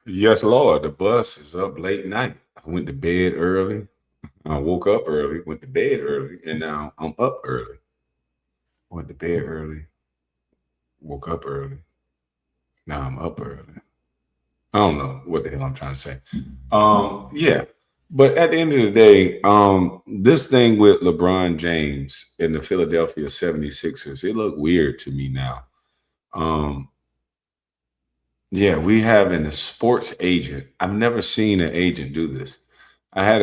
Yes, Lord. The bus is up late night. I went to bed early. I woke up early, went to bed early, and now I'm up early. Went to bed early, woke up early. Now I'm up early. I don't know what the hell I'm trying to say. Yeah. But at the end of the day, this thing with LeBron James and the Philadelphia 76ers, it looked weird to me now. Um, yeah, we having a sports agent. I've never seen an agent do this. I had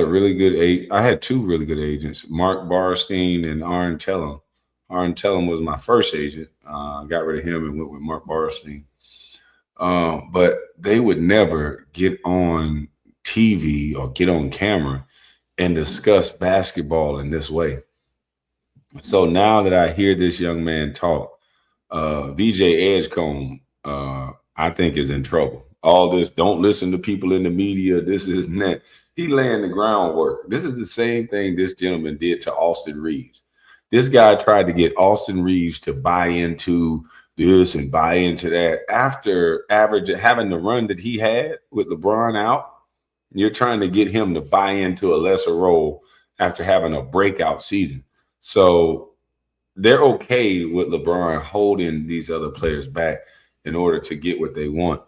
two really good agents, Mark Barstein and Arn Tellem. Arn Tellem was my first agent. Got rid of him and went with Mark Barstein. But they would never get on TV or get on camera and discuss basketball in this way. So now that I hear this young man talk, VJ Edgecomb, I think is in trouble. All this, don't listen to people in the media. This is that. He laying the groundwork. This is the same thing this gentleman did to Austin Reeves. This guy tried to get Austin Reeves to buy into this and buy into that. After average having the run that he had with LeBron out, you're trying to get him to buy into a lesser role after having a breakout season. So they're okay with LeBron holding these other players back in order to get what they want.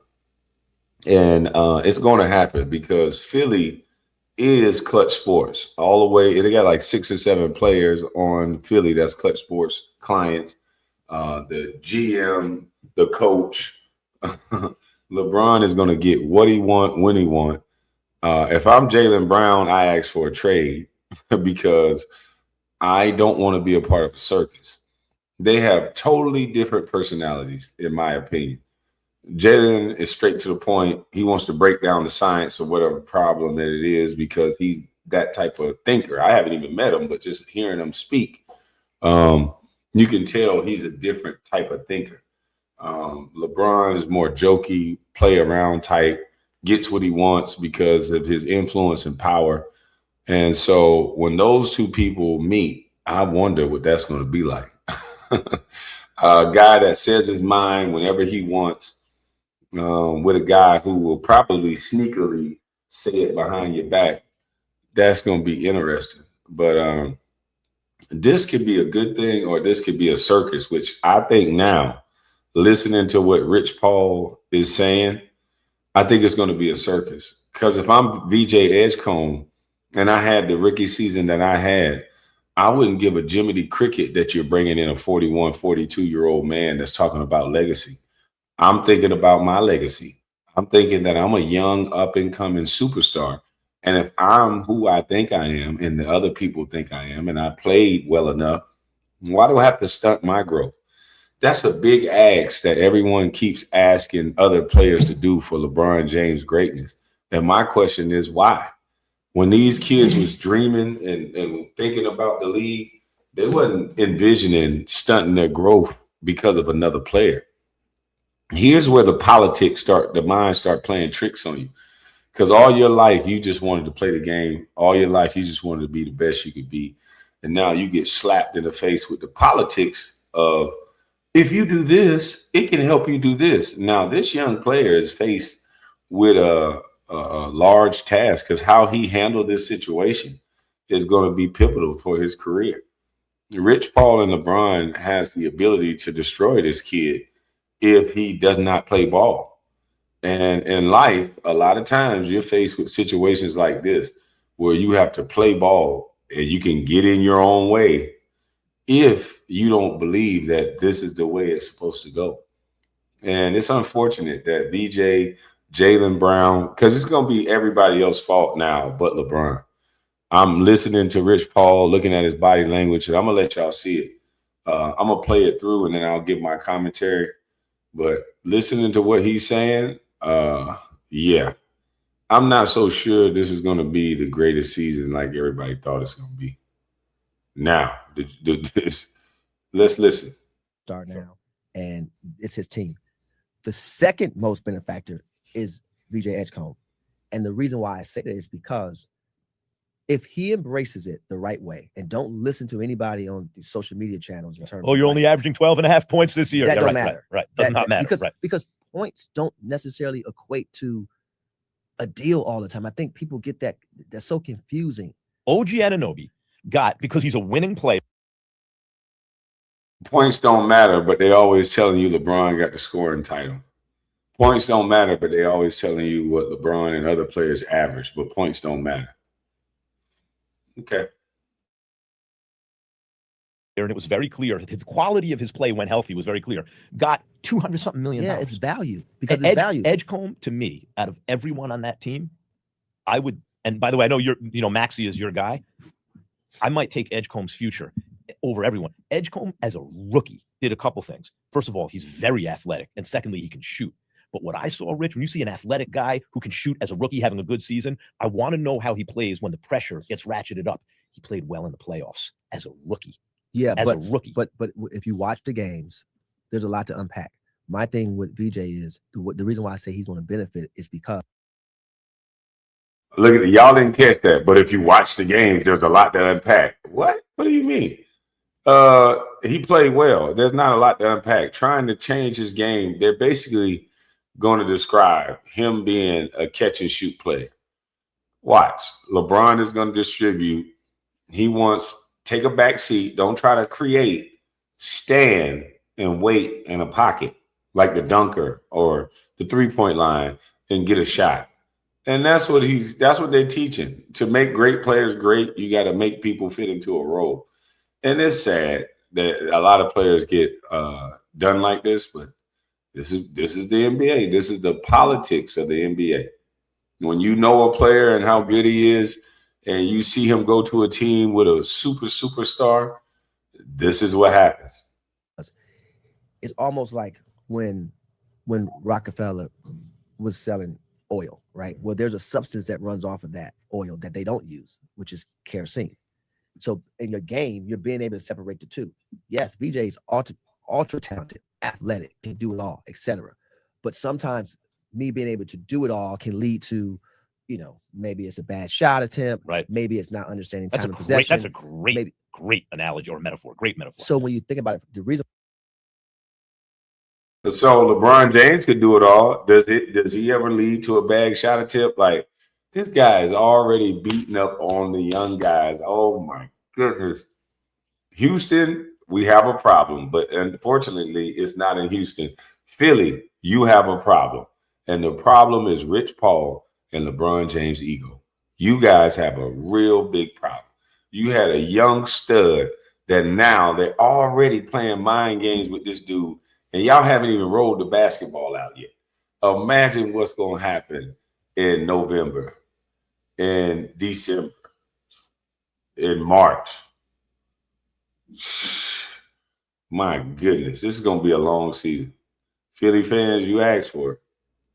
And it's going to happen because Philly is Clutch Sports all the way. They got like 6 or 7 players on Philly that's Clutch Sports clients. The GM, the coach. LeBron is going to get what he want when he want. If I'm Jaylen Brown, I ask for a trade because I don't want to be a part of a circus. They have totally different personalities, in my opinion. Jalen is straight to the point. He wants to break down the science of whatever problem that it is because he's that type of thinker. I haven't even met him, but just hearing him speak, you can tell he's a different type of thinker. LeBron is more jokey, play around type, gets what he wants because of his influence and power. And so when those two people meet, I wonder what that's going to be like. A guy that says his mind whenever he wants, with a guy who will probably sneakily say it behind your back. That's going to be interesting. But this could be a good thing or this could be a circus, which I think now, listening to what Rich Paul is saying, I think it's going to be a circus. Because if I'm VJ Edgecomb and I had the rookie season that I had, I wouldn't give a Jiminy Cricket that you're bringing in a 41, 42-year-old man that's talking about legacy. I'm thinking about my legacy. I'm thinking that I'm a young, up and coming superstar. And if I'm who I think I am and the other people think I am, and I played well enough, why do I have to stunt my growth? That's a big ask that everyone keeps asking other players to do for LeBron James' greatness. And my question is why? When these kids was dreaming and thinking about the league, they wasn't envisioning stunting their growth because of another player. Here's where the politics start, the mind start playing tricks on you. Because all your life you just wanted to play the game. All your life you just wanted to be the best you could be. And now you get slapped in the face with the politics of if you do this, it can help you do this. Now this young player is faced with a large task because how he handled this situation is going to be pivotal for his career. Rich Paul and LeBron has the ability to destroy this kid if he does not play ball. And in life, a lot of times you're faced with situations like this where you have to play ball and you can get in your own way if you don't believe that this is the way it's supposed to go. And it's unfortunate that VJ, Jaylen Brown, because it's going to be everybody else's fault now but LeBron. I'm listening to Rich Paul, looking at his body language, and I'm going to let y'all see it. I'm going to play it through and then I'll give my commentary. But listening to what he's saying, yeah, I'm not so sure this is going to be the greatest season like everybody thought it's going to be. Now, let's listen. Start now, and it's his team. The second most benefactor is VJ Edgecomb. And the reason why I say that is because if he embraces it the right way and don't listen to anybody on the social media channels in terms you're only averaging 12.5 points this year. That don't matter. Right. Does not matter. Because points don't necessarily equate to a deal all the time. I think people get that. That's so confusing. OG Anunoby got, because he's a winning player. Points don't matter, but they always telling you LeBron got the scoring title. Points don't matter, but they always telling you what LeBron and other players average, but points don't matter. Okay. And it was very clear. His quality of his play when healthy was very clear. Got 200-something million. Yeah, it's value because it's value. Edgecomb, to me, out of everyone on that team, I would. And by the way, I know Maxey is your guy. I might take Edgecomb's future over everyone. Edgecomb, as a rookie, did a couple things. First of all, he's very athletic, and secondly, he can shoot. But what I saw, Rich, when you see an athletic guy who can shoot as a rookie having a good season, I want to know how he plays when the pressure gets ratcheted up. He played well in the playoffs as a rookie. Yeah, as a rookie. But if you watch the games, there's a lot to unpack. My thing with VJ is the reason why I say he's going to benefit is because. Look at y'all didn't catch that, but if you watch the games, there's a lot to unpack. What? What do you mean? He played well. There's not a lot to unpack. Trying to change his game, they're basically going to describe him being a catch and shoot player. Watch. LeBron is going to distribute. He wants take a back seat. Don't try to create. Stand and wait in a pocket like the dunker or the three-point line and get a shot. And that's what they're teaching. To make great players great, you got to make people fit into a role. And it's sad that a lot of players get done like this, but this is the NBA. This is the politics of the NBA. When you know a player and how good he is, and you see him go to a team with a superstar, this is what happens. It's almost like when Rockefeller was selling oil, right? Well, there's a substance that runs off of that oil that they don't use, which is kerosene. So in your game, you're being able to separate the two. Yes, VJ is ultra talented, athletic, can do it all, etc. But sometimes me being able to do it all can lead to, maybe it's a bad shot attempt, right? Maybe it's not understanding time of possession. That's a great analogy or metaphor. Great metaphor. So when you think about it, the reason. So LeBron James could do it all. Does he ever lead to a bad shot attempt? Like, this guy is already beating up on the young guys. Oh my goodness. Houston, we have a problem, but unfortunately, it's not in Houston. Philly, you have a problem. And the problem is Rich Paul and LeBron James' ego. You guys have a real big problem. You had a young stud that now they're already playing mind games with this dude, and y'all haven't even rolled the basketball out yet. Imagine what's going to happen in November, in December, in March. My goodness, this is going to be a long season. Philly fans, you asked for it.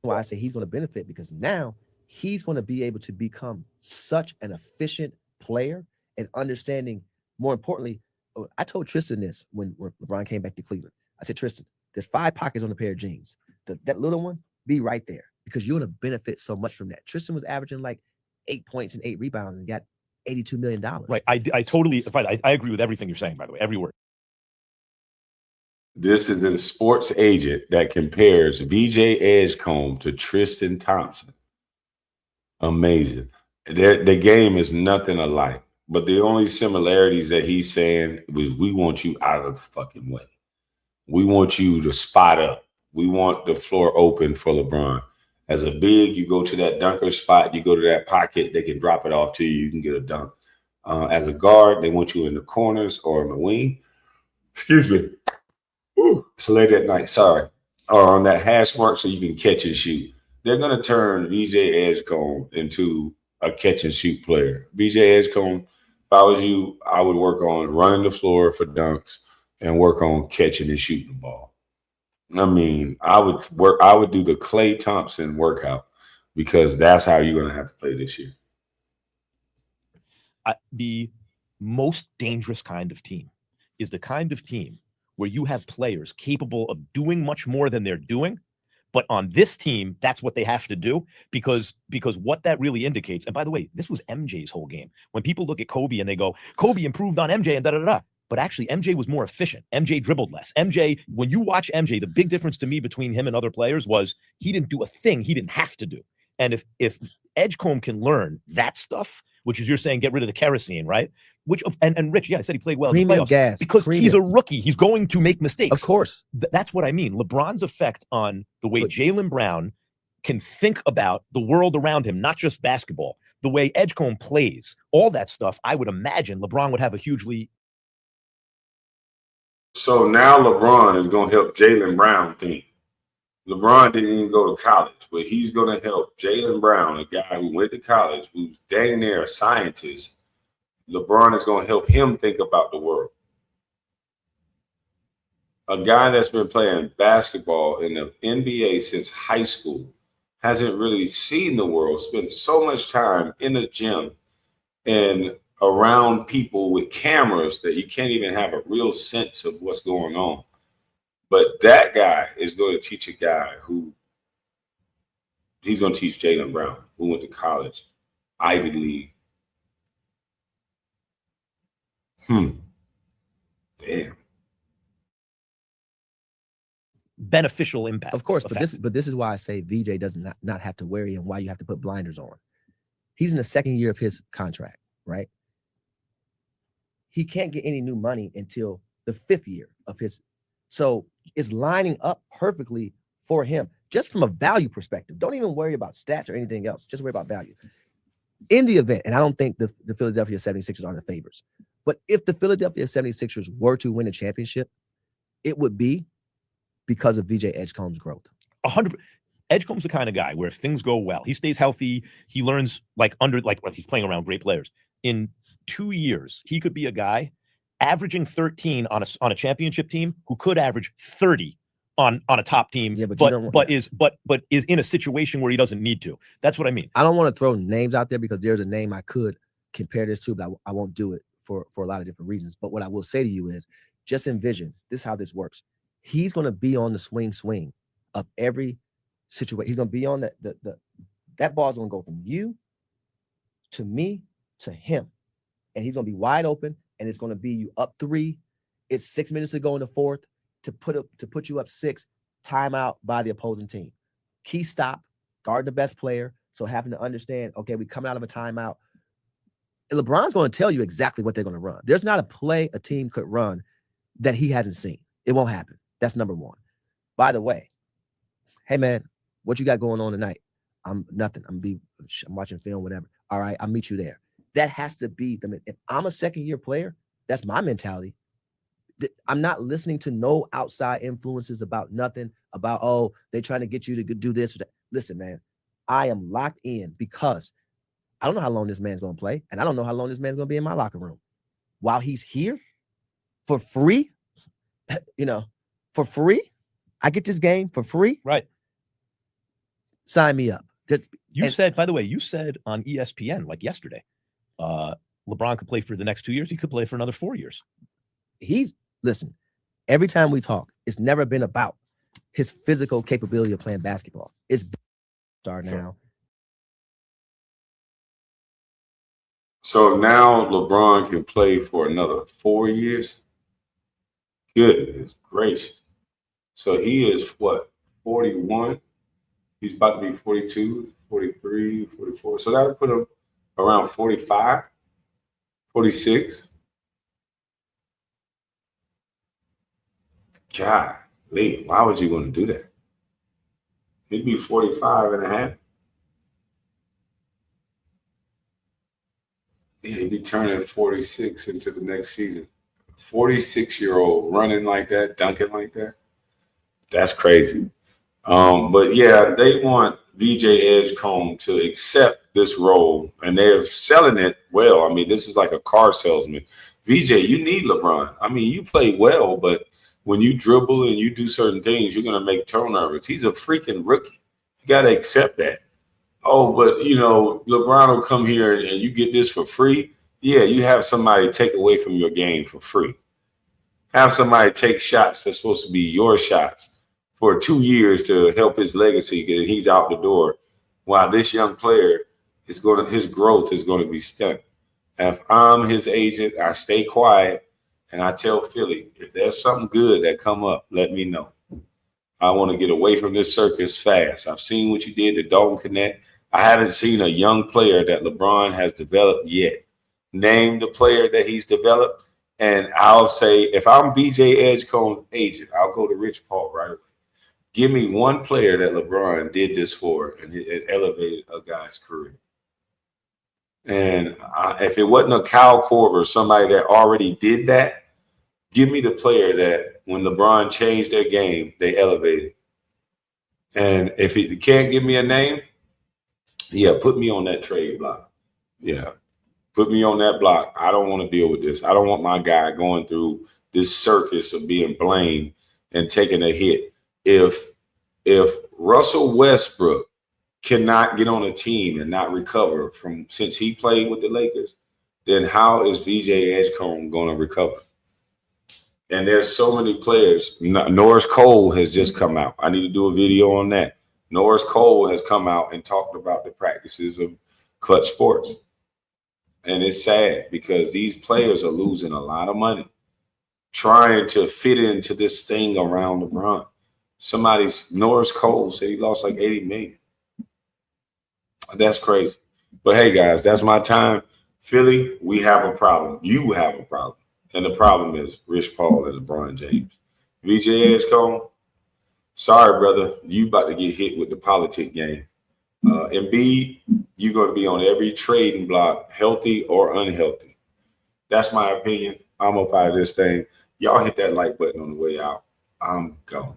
Why I say he's going to benefit, because now he's going to be able to become such an efficient player and understanding, more importantly, I told Tristan this when LeBron came back to Cleveland. I said, Tristan, there's 5 pockets on a pair of jeans. That little one, be right there, because you're going to benefit so much from that. Tristan was averaging like 8 points and 8 rebounds and got $82 million. Right. I totally agree with everything you're saying, by the way, every word. This is a sports agent that compares VJ Edgecomb to Tristan Thompson. Amazing. The game is nothing alike, but the only similarities that he's saying was, we want you out of the fucking way. We want you to spot up. We want the floor open for LeBron. As a big, you go to that dunker spot, you go to that pocket, they can drop it off to you, you can get a dunk. As a guard, they want you in the corners or in the wing. Excuse me. It's late at night, sorry. Or on that hash mark so you can catch and shoot. They're going to turn VJ Edgecomb into a catch and shoot player. VJ Edgecomb, if I was you, I would work on running the floor for dunks and work on catching and shooting the ball. I mean, I would do the Klay Thompson workout, because that's how you're going to have to play this year. The most dangerous kind of team is the kind of team where you have players capable of doing much more than they're doing. But on this team, that's what they have to do, because what that really indicates, and by the way, this was MJ's whole game. When people look at Kobe and they go, Kobe improved on MJ and da-da-da-da. But actually, MJ was more efficient. MJ dribbled less. MJ, when you watch MJ, the big difference to me between him and other players was he didn't do a thing he didn't have to do. And if Edgecomb can learn that stuff, which is you're saying get rid of the kerosene, right? Which and Rich, yeah, I said he played well in the Premium playoffs gas. because Premium. he's a rookie. He's going to make mistakes. Of course. That's what I mean. LeBron's effect on the way But- Jaylen Brown can think about the world around him, not just basketball, the way Edgecomb plays, all that stuff, I would imagine LeBron would have a hugely. So now LeBron is going to help Jaylen Brown think. LeBron didn't even go to college, but he's going to help Jaylen Brown, a guy who went to college, who's dang near a scientist. LeBron is going to help him think about the world. A guy that's been playing basketball in the NBA since high school hasn't really seen the world, spent so much time in the gym and around people with cameras that you can't even have a real sense of what's going on. But that guy is going to teach a guy who he's going to teach Jaylen Brown, who went to college, Ivy League. Damn. Beneficial impact. Of course, effect. but this is why I say VJ does not have to worry and why you have to put blinders on. He's in the second year of his contract, right? He can't get any new money until the 5th year of his. So it's lining up perfectly for him, just from a value perspective. Don't even worry about stats or anything else. Just worry about value. In the event, and I don't think the Philadelphia 76ers are the favorites, but if the Philadelphia 76ers were to win a championship, it would be because of VJ Edgecomb's growth. 100. Edgecomb's the kind of guy where if things go well, he stays healthy, he learns like he's playing around great players. In 2 years, he could be a guy averaging 13 on a championship team who could average 30 on a top team, Yeah, but is in a situation where he doesn't need to. That's what I mean. I don't want to throw names out there because there's a name I could compare this to, but I won't do it for a lot of different reasons. But what I will say to you is just envision this is how this works. He's going to be on the swing of every situation. He's going to be on that ball's going to go from you to me to him. And he's going to be wide open, and it's going to be you up 3. It's 6 minutes to go in the 4th to put you up 6, timeout by the opposing team. Key stop, guard the best player. So having to understand, okay, we coming out of a timeout. And LeBron's going to tell you exactly what they're going to run. There's not a play a team could run that he hasn't seen. It won't happen. That's number 1. By the way, hey man, what you got going on tonight? I'm nothing. I'm watching film, whatever. All right, I'll meet you there. That has to be if I'm a second-year player, that's my mentality. I'm not listening to no outside influences about nothing, about, oh, they're trying to get you to do this or that. Listen, man, I am locked in because I don't know how long this man's going to play, and I don't know how long this man's going to be in my locker room. While he's here for free, for free, I get this game for free. Right. Sign me up. You said, by the way, on ESPN like yesterday, LeBron could play for the next 2 years. He could play for another 4 years. Listen, every time we talk, it's never been about his physical capability of playing basketball. It's star now. So now LeBron can play for another 4 years? Goodness gracious. So he is what, 41? He's about to be 42, 43, 44. So that would put him around 45, 46. God, Lee, why would you want to do that? He'd be 45 and a half. Yeah, he'd be turning 46 into the next season. 46-year-old running like that, dunking like that. That's crazy. But yeah, they want VJ Edgecomb to accept this role, and they're selling it well. I mean, this is like a car salesman. VJ, you need LeBron. I mean, you play well, but when you dribble and you do certain things, you're going to make turnovers. He's a freaking rookie. You got to accept that. Oh, but, LeBron will come here and you get this for free. Yeah, you have somebody take away from your game for free. Have somebody take shots that's supposed to be your shots for 2 years to help his legacy, and he's out the door. While this young player his growth is going to be stunted. If I'm his agent, I stay quiet and I tell Philly, if there's something good that come up, let me know. I want to get away from this circus fast. I've seen what you did to Dalton Connect. I haven't seen a young player that LeBron has developed yet. Name the player that he's developed, and I'll say, if I'm 𝐵𝐺 agent, I'll go to Rich Paul right away. Give me one player that LeBron did this for, and it elevated a guy's career. And if it wasn't a Cal Korver, somebody that already did that, give me the player that when LeBron changed their game, they elevated. And if he can't give me a name, yeah, put me on that trade block. Yeah, put me on that block. I don't want to deal with this. I don't want my guy going through this circus of being blamed and taking a hit. If Russell Westbrook cannot get on a team and not recover from since he played with the Lakers, then how is 𝐕𝐺 going to recover? And there's so many players. Norris Cole has just come out. I need to do a video on that. Norris Cole has come out and talked about the practices of clutch sports. And it's sad because these players are losing a lot of money trying to fit into this thing around LeBron. Norris Cole said he lost like 80 million. That's crazy. But hey, guys, that's my time. Philly, we have a problem. You have a problem. And the problem is Rich Paul and LeBron James. 𝐕𝐺, sorry, brother. You about to get hit with the politic game. Embiid, you're going to be on every trading block, healthy or unhealthy. That's my opinion. I'm up out of this thing. Y'all hit that like button on the way out. I'm gone.